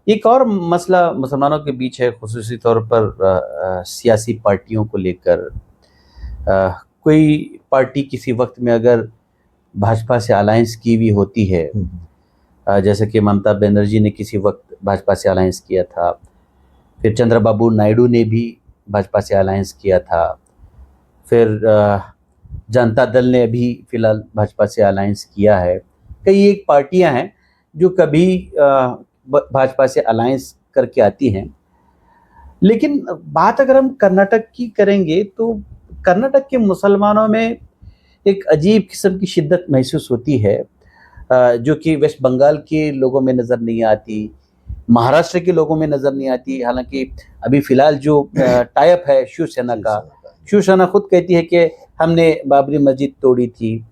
एक और मसला मुसलमानों के बीच है, खुसूसी तौर पर सियासी पार्टियों को लेकर। कोई पार्टी किसी वक्त में अगर भाजपा से अलायंस की हुई होती है, जैसे कि ममता बनर्जी ने किसी वक्त भाजपा से अलायंस किया था, फिर चंद्रबाबू नायडू ने भी भाजपा से अलायंस किया था, फिर जनता दल ने अभी फिलहाल भाजपा से अलायंस किया है। कई एक पार्टियां हैं जो कभी भाजपा से अलायंस करके आती हैं। लेकिन बात अगर हम कर्नाटक की करेंगे तो कर्नाटक के मुसलमानों में एक अजीब किस्म की शिद्दत महसूस होती है, जो कि वेस्ट बंगाल के लोगों में नज़र नहीं आती, महाराष्ट्र के लोगों में नज़र नहीं आती। हालांकि अभी फ़िलहाल जो टाई अप है शिवसेना का, शिवसेना खुद कहती है कि हमने बाबरी मस्जिद तोड़ी थी।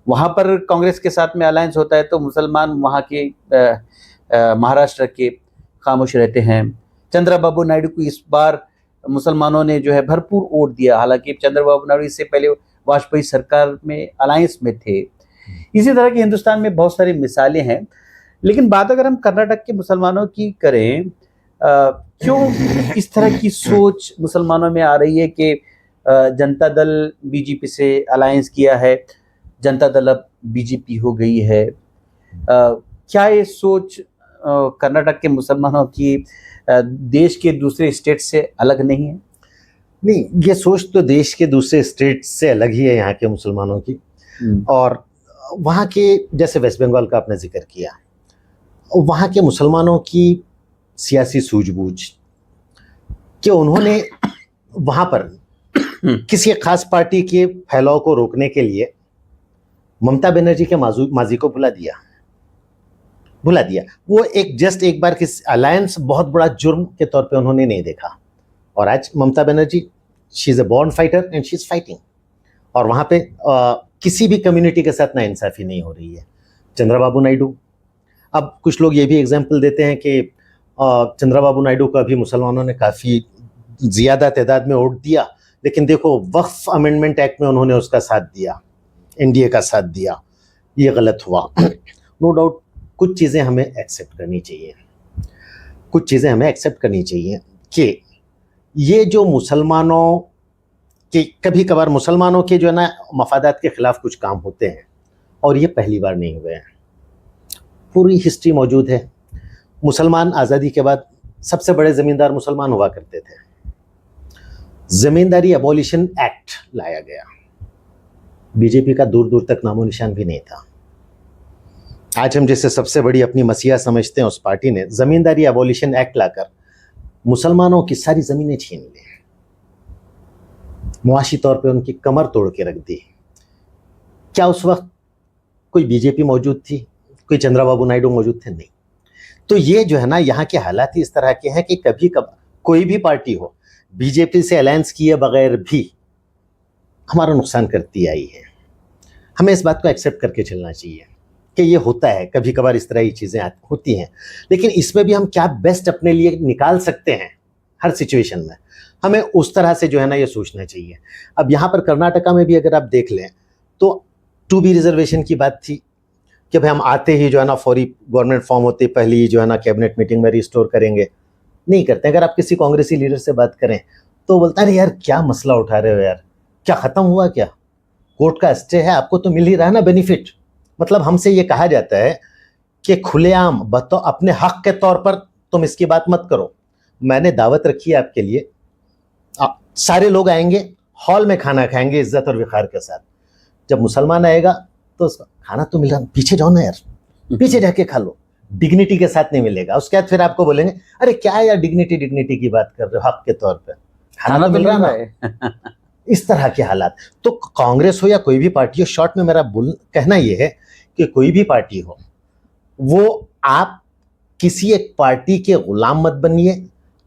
वहाँ पर कांग्रेस के साथ में अलायंस होता है तो मुसलमान वहाँ के महाराष्ट्र के खामोश रहते हैं। चंद्रबाबू नायडू को इस बार मुसलमानों ने जो है भरपूर वोट दिया, हालांकि चंद्रबाबू नायडू इससे पहले वाजपेयी सरकार में अलायंस में थे। इसी तरह के हिंदुस्तान में बहुत सारी मिसालें हैं। लेकिन बात अगर हम कर्नाटक के मुसलमानों की करें, क्यों इस तरह की सोच मुसलमानों में आ रही है कि जनता दल बीजेपी से अलायंस किया है, जनता दल अब बीजेपी हो गई है। क्या ये सोच कर्नाटक के मुसलमानों की देश के दूसरे स्टेट से अलग नहीं है? नहीं, ये सोच तो देश के दूसरे स्टेट से अलग ही है यहाँ के मुसलमानों की। और वहाँ के, जैसे वेस्ट बंगाल का आपने जिक्र किया, वहाँ के मुसलमानों की सियासी सूझबूझ कि उन्होंने वहाँ पर किसी खास पार्टी के फैलाव को रोकने के लिए ममता बनर्जी के माजी को भुला दिया। वो एक बार किस अलायंस बहुत बड़ा जुर्म के तौर पे उन्होंने नहीं देखा। और आज Mamata Banerjee, she is a born fighter and she is fighting. और वहाँ पे किसी भी कम्युनिटी के साथ नाइंसाफी नहीं हो रही है। चंद्रबाबू नायडू, अब कुछ लोग ये भी एग्जाम्पल देते हैं कि चंद्रबाबू नायडू को अभी मुसलमानों ने काफ़ी ज़्यादा तादाद में वोट दिया, लेकिन देखो वक्फ अमेंडमेंट एक्ट में उन्होंने उसका साथ दिया, एनडीए का साथ दिया, ये गलत हुआ। नो डाउट कुछ चीज़ें हमें एक्सेप्ट करनी चाहिए कि ये जो मुसलमानों के, कभी कभार मुसलमानों के जो है ना मफादात के खिलाफ कुछ काम होते हैं, और ये पहली बार नहीं हुए हैं, पूरी हिस्ट्री मौजूद है। मुसलमान आज़ादी के बाद सबसे बड़े ज़मींदार मुसलमान हुआ करते थे। ज़मींदारी अबॉलिशन एक्ट लाया गया, बीजेपी का दूर दूर तक नामो निशान भी नहीं था। आज हम जैसे सबसे बड़ी अपनी मसीहा समझते हैं, उस पार्टी ने ज़मींदारी अबॉलिशन एक्ट लाकर मुसलमानों की सारी ज़मीनें छीन ली, मुआशी तौर पे उनकी कमर तोड़ के रख दी। क्या उस वक्त कोई बीजेपी मौजूद थी, कोई चंद्रबाबू नायडू मौजूद थे? नहीं। तो ये जो है ना, यहाँ के हालात ही इस तरह के हैं कि कभी कभार कोई भी पार्टी हो, बीजेपी से अलायंस किए बगैर भी हमारा नुकसान करती आई है। हमें इस बात को एक्सेप्ट करके चलना चाहिए कि ये होता है, कभी कभार इस तरह की चीज़ें होती हैं। लेकिन इसमें भी हम क्या बेस्ट अपने लिए निकाल सकते हैं हर सिचुएशन में, हमें उस तरह से जो है ना ये सोचना चाहिए। अब यहाँ पर कर्नाटका में भी अगर आप देख लें तो 2B रिजर्वेशन की बात थी कि भाई हम आते ही जो है ना फौरी गवर्नमेंट फॉर्म होती, पहली जो है ना कैबिनेट मीटिंग में रिस्टोर करेंगे, नहीं करते। अगर आप किसी कांग्रेसी लीडर से बात करें तो बोलता है यार क्या मसला उठा रहे हो यार, क्या ख़त्म हुआ क्या, कोर्ट का स्टे है, आपको तो मिल ही रहा है ना बेनिफिट। मतलब हमसे ये कहा जाता है कि खुलेआम बताओ, अपने हक के तौर पर तुम इसकी बात मत करो, मैंने दावत रखी है आपके लिए, सारे लोग आएंगे, हॉल में खाना खाएंगे इज्जत और विखार के साथ। जब मुसलमान आएगा तो उसका खाना तो मिल रहा, पीछे जाओ ना यार, पीछे जाके खा लो, डिग्निटी के साथ नहीं मिलेगा। उसके बाद फिर आपको बोलेंगे अरे क्या यार डिग्निटी की बात कर रहे हो, हक के तौर पर खाना तो मिल रहा है। इस तरह के हालात। तो कांग्रेस हो या कोई भी पार्टी हो, शॉर्ट में मेरा कहना यह है कि कोई भी पार्टी हो, वो आप किसी एक पार्टी के गुलाम मत बनिए,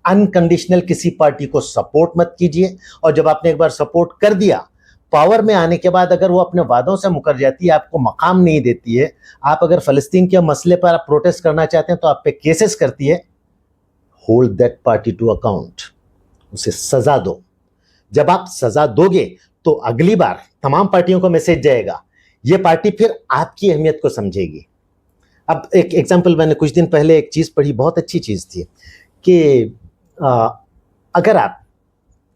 अनकंडीशनल किसी पार्टी को सपोर्ट मत कीजिए। और जब आपने एक बार सपोर्ट कर दिया, पावर में आने के बाद अगर वो अपने वादों से मुकर जाती है, आपको मकाम नहीं देती है, आप अगर फ़लस्तीन के मसले पर आप प्रोटेस्ट करना चाहते हैं तो आप पे केसेस करती है, hold that party to account, उसे सजा दो। जब आप सजा दोगे तो अगली बार तमाम पार्टियों को मैसेज जाएगा, ये पार्टी फिर आपकी अहमियत को समझेगी। अब एक एग्जांपल, मैंने कुछ दिन पहले एक चीज़ पढ़ी, बहुत अच्छी चीज़ थी कि अगर आप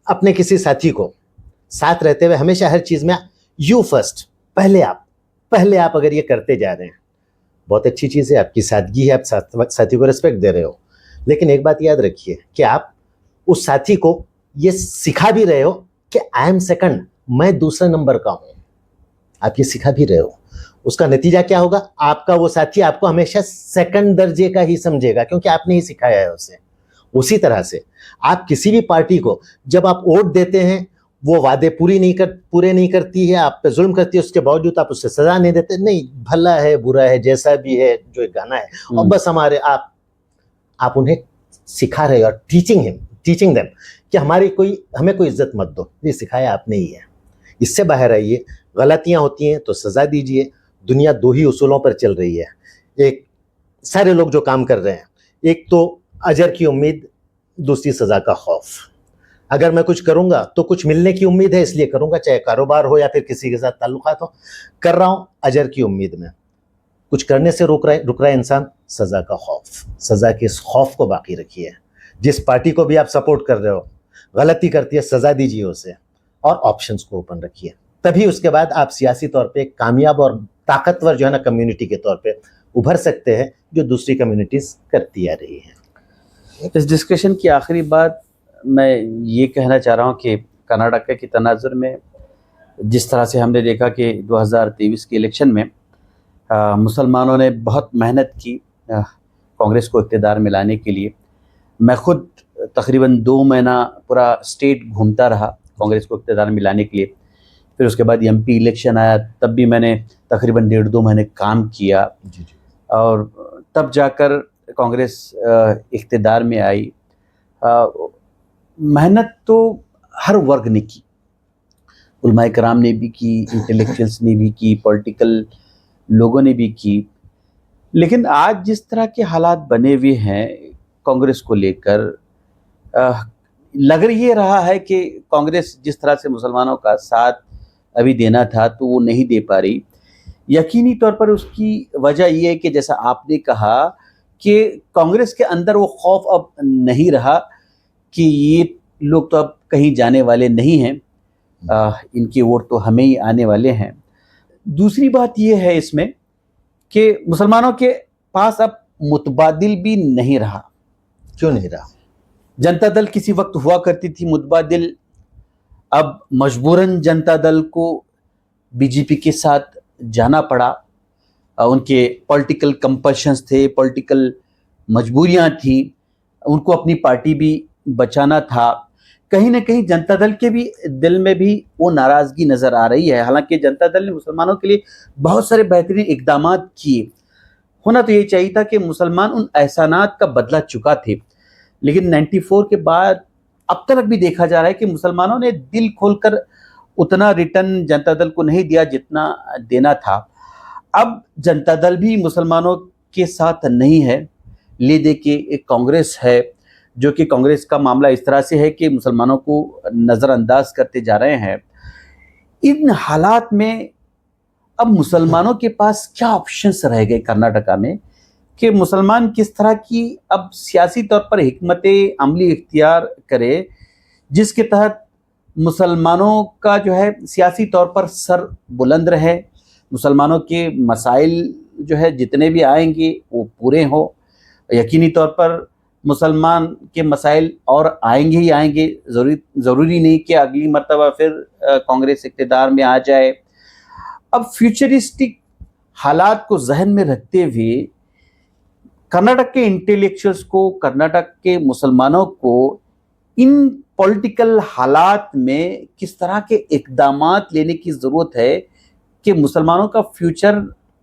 अपने किसी साथी को साथ रहते हुए हमेशा हर चीज़ में यू फर्स्ट, पहले आप अगर ये करते जा रहे हैं, बहुत अच्छी चीज़ है, आपकी सादगी है, आप साथी को रिस्पेक्ट दे रहे हो। लेकिन एक बात याद रखिए कि आप उस साथी को ये सिखा भी रहे हो कि आई एम सेकंड, मैं दूसरे नंबर का हूं। आप ये सिखा भी रहे हो, उसका नतीजा क्या होगा? आपका वो साथी आपको हमेशा सेकंड दर्जे का ही समझेगा, क्योंकि आपने ही सिखाया है उसे। उसी तरह से आप किसी भी पार्टी को जब आप वोट देते हैं, वो वादे पूरे नहीं करती है, आप पे जुल्म करती है, उसके बावजूद आप उससे सजा नहीं देते, नहीं भला है बुरा है जैसा भी है, जो एक गाना है, और बस आप उन्हें सिखा रहे हो और टीचिंग देम कि हमें कोई इज्जत मत दो, ये सिखाया आपने ही है। इससे बाहर आइए, गलतियां होती हैं तो सजा दीजिए। दुनिया दो ही उसूलों पर चल रही है, एक सारे लोग जो काम कर रहे हैं, एक तो अजर की उम्मीद, दूसरी सजा का खौफ। अगर मैं कुछ करूंगा तो कुछ मिलने की उम्मीद है, इसलिए करूंगा, चाहे कारोबार हो या फिर किसी के साथ ताल्लुकात हो, कर रहा हूं अजर की उम्मीद में। कुछ करने से रुक रहा है इंसान, सजा का खौफ। सजा के इस खौफ को बाकी रखिए। जिस पार्टी को भी आप सपोर्ट कर रहे हो, गलती करती है, सजा दीजिए उसे, और ऑप्शंस को ओपन रखिए। तभी उसके बाद आप सियासी तौर पे कामयाब और ताकतवर जो है ना कम्युनिटी के तौर पे उभर सकते हैं, जो दूसरी कम्युनिटीज करती आ रही हैं। इस डिस्कशन की आखिरी बात मैं ये कहना चाह रहा हूँ कि कर्नाटक के तनाजुर में जिस तरह से हमने देखा कि 2023 के इलेक्शन में मुसलमानों ने बहुत मेहनत की कांग्रेस को इक़्तिदार में लाने के लिए। मैं खुद तकरीबन 2 महीना पूरा स्टेट घूमता रहा कांग्रेस को इक़्तिदार में लाने के लिए। फिर उसके बाद एमपी इलेक्शन आया, तब भी मैंने तकरीबन 1.5-2 महीने काम किया, और तब जाकर कांग्रेस इक़्तिदार में आई। मेहनत तो हर वर्ग ने की, उलमाए कराम ने भी की, इंटेलेक्चुअल्स ने भी की, पॉलिटिकल लोगों ने भी की। लेकिन आज जिस तरह के हालात बने हुए हैं कांग्रेस को लेकर, लग ये रहा है कि कांग्रेस जिस तरह से मुसलमानों का साथ अभी देना था तो वो नहीं दे पा रही। यकीनी तौर पर उसकी वजह ये है कि जैसा आपने कहा कि कांग्रेस के अंदर वो खौफ अब नहीं रहा कि ये लोग तो अब कहीं जाने वाले नहीं हैं, इनके वोट तो हमें ही आने वाले हैं। दूसरी बात ये है इसमें कि मुसलमानों के पास अब मुतबादिल भी नहीं रहा। क्यों नहीं रहा? जनता दल किसी वक्त हुआ करती थी मुतबादिल, अब मजबूरन जनता दल को बीजेपी के साथ जाना पड़ा। उनके पॉलिटिकल कंपल्शंस थे, पॉलिटिकल मजबूरियां थी, उनको अपनी पार्टी भी बचाना था। कहीं ना कहीं जनता दल के भी दिल में भी वो नाराज़गी नज़र आ रही है। हालांकि जनता दल ने मुसलमानों के लिए बहुत सारे बेहतरीन इकदाम किए, होना तो ये चाहिए था कि मुसलमान उन एहसानात का बदला चुका थे। लेकिन 94 के बाद अब तक भी देखा जा रहा है कि मुसलमानों ने दिल खोलकर उतना रिटर्न जनता दल को नहीं दिया जितना देना था। अब जनता दल भी मुसलमानों के साथ नहीं है, ले दे के एक कांग्रेस है, जो कि कांग्रेस का मामला इस तरह से है कि मुसलमानों को नज़रअंदाज करते जा रहे हैं। इन हालात में अब मुसलमानों के पास क्या ऑप्शंस रह गए कर्नाटका में कि मुसलमान किस तरह की अब सियासी तौर पर हिकमत अमली इख्तियार करे, जिसके तहत मुसलमानों का जो है सियासी तौर पर सर बुलंद रहे, मुसलमानों के मसाइल जो है जितने भी आएंगे वो पूरे हों। यकीनी तौर पर मुसलमान के मसाइल और आएंगे ही आएंगे, ज़रूरी नहीं कि अगली मर्तबा फिर कांग्रेस इक़्तिदार में आ जाए। अब फ्यूचरिस्टिक हालात को जहन में रखते हुए कर्नाटक के इंटेलेक्चुअल्स को, कर्नाटक के मुसलमानों को इन पॉलिटिकल हालात में किस तरह के इक़दामात लेने की ज़रूरत है कि मुसलमानों का फ्यूचर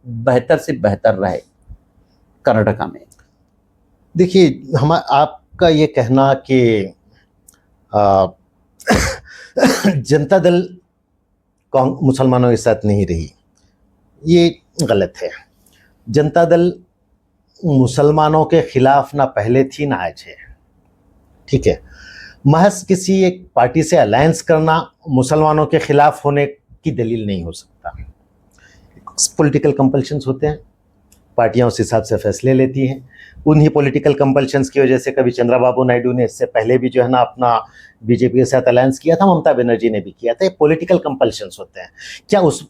बेहतर से बेहतर रहे कर्नाटका में। देखिए, आपका ये कहना कि जनता दल मुसलमानों के साथ नहीं रही, ये गलत है। जनता दल मुसलमानों के खिलाफ ना पहले थी ना आज है, ठीक है। महज किसी एक पार्टी से अलायंस करना मुसलमानों के खिलाफ होने की दलील नहीं हो सकता। पॉलिटिकल कंपल्शंस होते हैं, पार्टियां उस हिसाब से फैसले लेती हैं। उन्हीं पॉलिटिकल कंपल्शंस की वजह से कभी चंद्रबाबू नायडू ने इससे पहले भी जो है ना अपना बीजेपी के साथ अलायंस किया था, ममता बनर्जी ने भी किया था। ये पॉलिटिकल कंपल्शंस होते हैं। क्या उस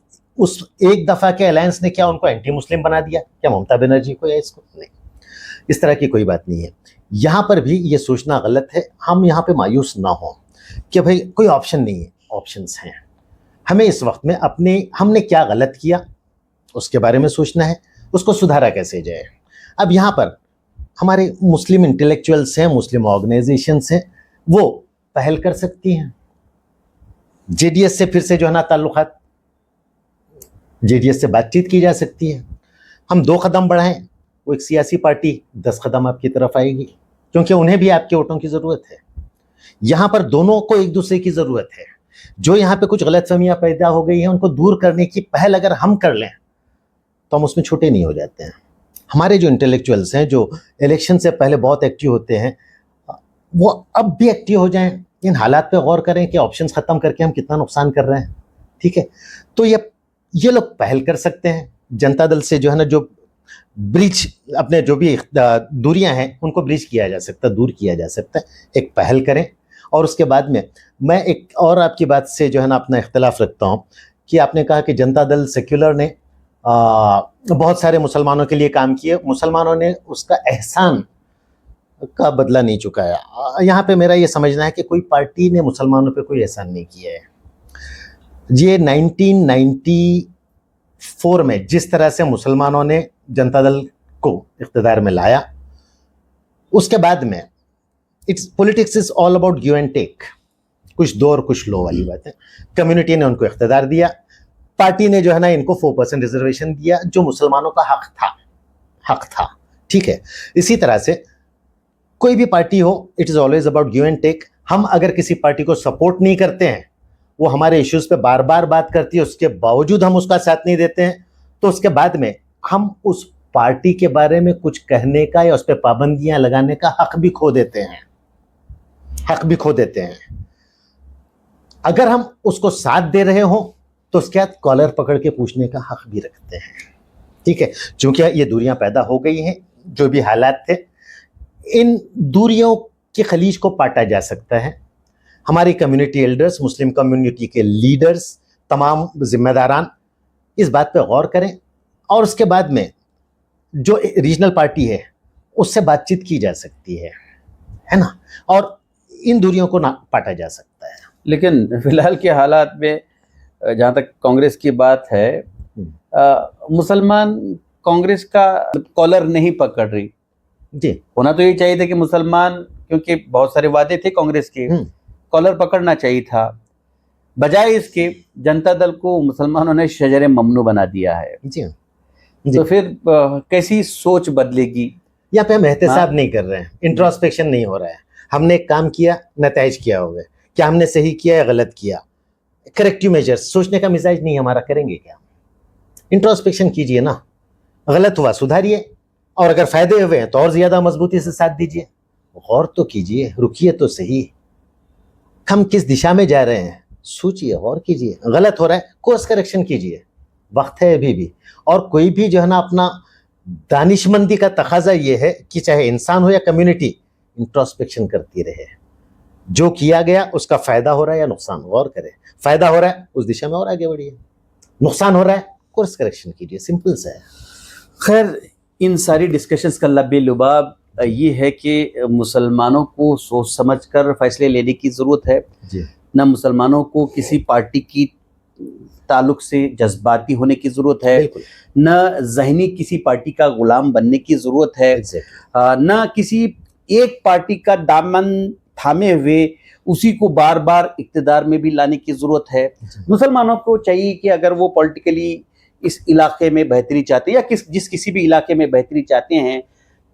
एक दफा के अलायंस ने क्या उनको एंटी मुस्लिम बना दिया, क्या ममता बनर्जी को या इसको? नहीं, इस तरह की कोई बात नहीं है। यहाँ पर भी ये सोचना गलत है। हम यहाँ पे मायूस ना हो कि भाई कोई ऑप्शन नहीं है, ऑप्शंस हैं। हमें इस वक्त में हमने क्या गलत किया उसके बारे में सोचना है, उसको सुधारा कैसे जाए। अब यहाँ पर हमारे मुस्लिम इंटेलेक्चुअल्स हैं, मुस्लिम ऑर्गेनाइजेशंस हैं, वो पहल कर सकती हैं। जेडीएस से फिर से जो है ना ताल्लुकात, जेडीएस से बातचीत की जा सकती है। हम 2 कदम बढ़ाएं, वो एक सियासी पार्टी 10 कदम आपकी तरफ आएगी, क्योंकि उन्हें भी आपके वोटों की ज़रूरत है। यहाँ पर दोनों को एक दूसरे की ज़रूरत है। जो यहाँ पे कुछ गलतफहमियां पैदा हो गई हैं उनको दूर करने की पहल अगर हम कर लें तो हम उसमें छोटे नहीं हो जाते हैं। हमारे जो इंटेलेक्चुअल्स हैं, जो इलेक्शन से पहले बहुत एक्टिव होते हैं, वो अब भी एक्टिव हो जाएं, इन हालात पे गौर करें कि ऑप्शंस ख़त्म करके हम कितना नुकसान कर रहे हैं। ठीक है, तो ये लोग पहल कर सकते हैं। जनता दल से जो है ना, जो ब्रिज अपने जो भी दूरियां हैं उनको ब्रिज किया जा सकता है, दूर किया जा सकता है। एक पहल करें। और उसके बाद में मैं एक और आपकी बात से जो है ना अपना इख्तलाफ रखता हूँ कि आपने कहा कि जनता दल सेक्युलर ने बहुत सारे मुसलमानों के लिए काम किए, मुसलमानों ने उसका एहसान का बदला नहीं चुकाया। यहाँ पे मेरा ये समझना है कि कोई पार्टी ने मुसलमानों पे कोई एहसान नहीं किया है। ये 1994 में जिस तरह से मुसलमानों ने जनता दल को इख्तिदार में लाया, उसके बाद में politics is all about give and take, कुछ दो और कुछ लो वाली बात है। कम्युनिटी ने उनको इख्तिदार दिया, पार्टी ने जो है ना इनको 4% रिजर्वेशन दिया, जो मुसलमानों का हक था। ठीक है, इसी तरह से कोई भी पार्टी हो, it is always about give and take. हम अगर किसी पार्टी को सपोर्ट नहीं करते हैं, वो हमारे इश्यूज पे बार बार बात करती है, उसके बावजूद हम उसका साथ नहीं देते हैं, तो उसके बाद में हम उस पार्टी के बारे में कुछ कहने का या उस पर पाबंदियां लगाने का हक भी खो देते हैं। अगर हम उसको साथ दे रहे हो तो उसके बाद कॉलर पकड़ के पूछने का हक भी रखते हैं। ठीक है, क्योंकि ये दूरियां पैदा हो गई हैं, जो भी हालात थे, इन दूरियों के खलीज को पाटा जा सकता है। हमारी कम्युनिटी एल्डर्स, मुस्लिम कम्युनिटी के लीडर्स, तमाम जिम्मेदारान इस बात पे गौर करें और उसके बाद में जो रीजनल पार्टी है उससे बातचीत की जा सकती है ना, और इन दूरियों को ना पाटा जा सकता है। लेकिन फिलहाल के हालात में जहाँ तक कांग्रेस की बात है, मुसलमान कांग्रेस का कॉलर नहीं पकड़ रही। जी, होना तो ये चाहिए था कि मुसलमान, क्योंकि बहुत सारे वादे थे कांग्रेस के, कॉलर पकड़ना चाहिए था। बजाय इसके जनता दल को मुसलमानों ने शजर ममनू बना दिया है। जी, तो फिर कैसी सोच बदलेगी? यहाँ पे हम एहतसाब नहीं कर रहे हैं, इंट्रोस्पेक्शन नहीं हो रहा है। हमने एक काम किया, नताइज क्या हो गए, क्या हमने सही किया या गलत किया, करेक्टिव मेजर्स, सोचने का मिजाज नहीं हमारा, करेंगे क्या? इंट्रोस्पेक्शन कीजिए ना, गलत हुआ सुधारिए, और अगर फायदे हुए हैं तो और ज्यादा मजबूती से साथ दीजिए। गौर तो कीजिए, रुकिए तो सही, हम किस दिशा में जा रहे हैं सोचिए, गौर कीजिए। गलत हो रहा है, कोर्स करेक्शन कीजिए, वक्त है अभी भी। और कोई भी जो है ना अपना दानिशमंदी का तकाजा ये है कि चाहे इंसान हो या कम्युनिटी, इंट्रोस्पेक्शन करती रहे। जो किया गया उसका फायदा हो रहा है या नुकसान, गौर करें। फायदा हो रहा है उस दिशा में और आगे बढ़िए, नुकसान हो रहा है कोर्स करेक्शन कीजिए, सिंपल सा है। खैर, इन सारी डिस्कशंस का लबे-लुबाब ये है कि मुसलमानों को सोच समझकर फैसले लेने की ज़रूरत है। जी, न मुसलमानों को किसी पार्टी की ताल्लुक से जज्बाती होने की ज़रूरत है, न ज़हनी किसी पार्टी का गुलाम बनने की ज़रूरत है, न किसी एक पार्टी का दामन थामे हुए उसी को बार बार इक़्तिदार में भी लाने की ज़रूरत है। मुसलमानों को चाहिए कि अगर वो पॉलिटिकली इस इलाके में बेहतरी चाहते हैं या किसी भी इलाके में बेहतरी चाहते हैं,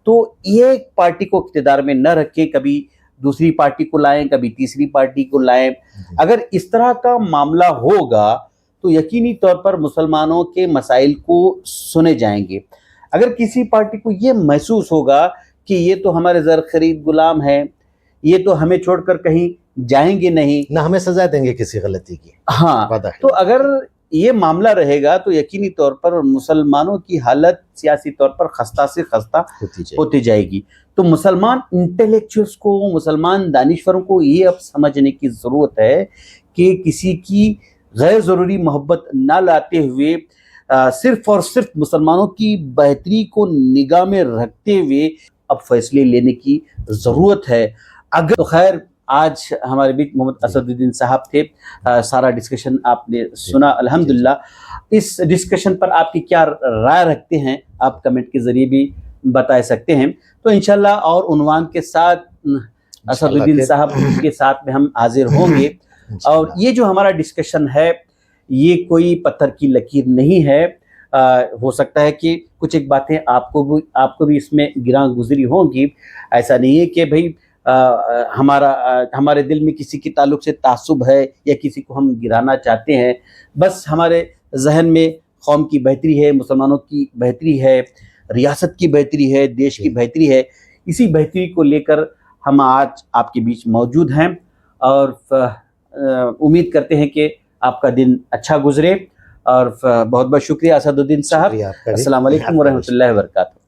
तो एक पार्टी को इक़्तिदार में न रखें, कभी दूसरी पार्टी को लाएं, कभी तीसरी पार्टी को लाएं। अगर इस तरह का मामला होगा तो यकीनी तौर पर मुसलमानों के मसाइल को सुने जाएंगे। अगर किसी पार्टी को ये महसूस होगा कि ये तो हमारे ज़र खरीद गुलाम है, ये तो हमें छोड़कर कहीं जाएंगे नहीं, ना हमें सजा देंगे किसी गलती की, हाँ, तो अगर ये मामला रहेगा तो यकीनी तौर पर मुसलमानों की हालत सियासी तौर पर खस्ता से खस्ता होती जाएगी। तो मुसलमान इंटेलेक्चुअल्स को, मुसलमान दानिश्वरों को ये अब समझने की ज़रूरत है कि किसी की गैर ज़रूरी मोहब्बत ना लाते हुए सिर्फ और सिर्फ मुसलमानों की बेहतरी को निगाह में रखते हुए अब फैसले लेने की ज़रूरत है। अगर तो खैर आज हमारे बीच मोहम्मद असदुद्दीन साहब थे। सारा डिस्कशन आपने सुना अल्हम्दुलिल्लाह। इस डिस्कशन पर आपकी क्या राय रखते हैं आप कमेंट के ज़रिए भी बता सकते हैं। तो इंशाल्लाह और उन्वान के साथ असदुद्दीन साहब के साथ में हम हाजिर होंगे। और ये जो हमारा डिस्कशन है ये कोई पत्थर की लकीर नहीं है। हो सकता है कि कुछ एक बातें आपको भी इसमें गिरा गुजरी होंगी। ऐसा नहीं है कि भाई हमारे दिल में किसी के ताल्लुक से तासुब है या किसी को हम गिराना चाहते हैं। बस हमारे जहन में कौम की बेहतरी है, मुसलमानों की बेहतरी है, रियासत की बेहतरी है, देश की बेहतरी है। इसी बेहतरी को लेकर हम आज आपके बीच मौजूद हैं और उम्मीद करते हैं कि आपका दिन अच्छा गुजरे। और बहुत बहुत शुक्रिया असदुद्दीन साहब। अस्सलाम वालेकुम व रहमतुल्लाहि व बरकातहू।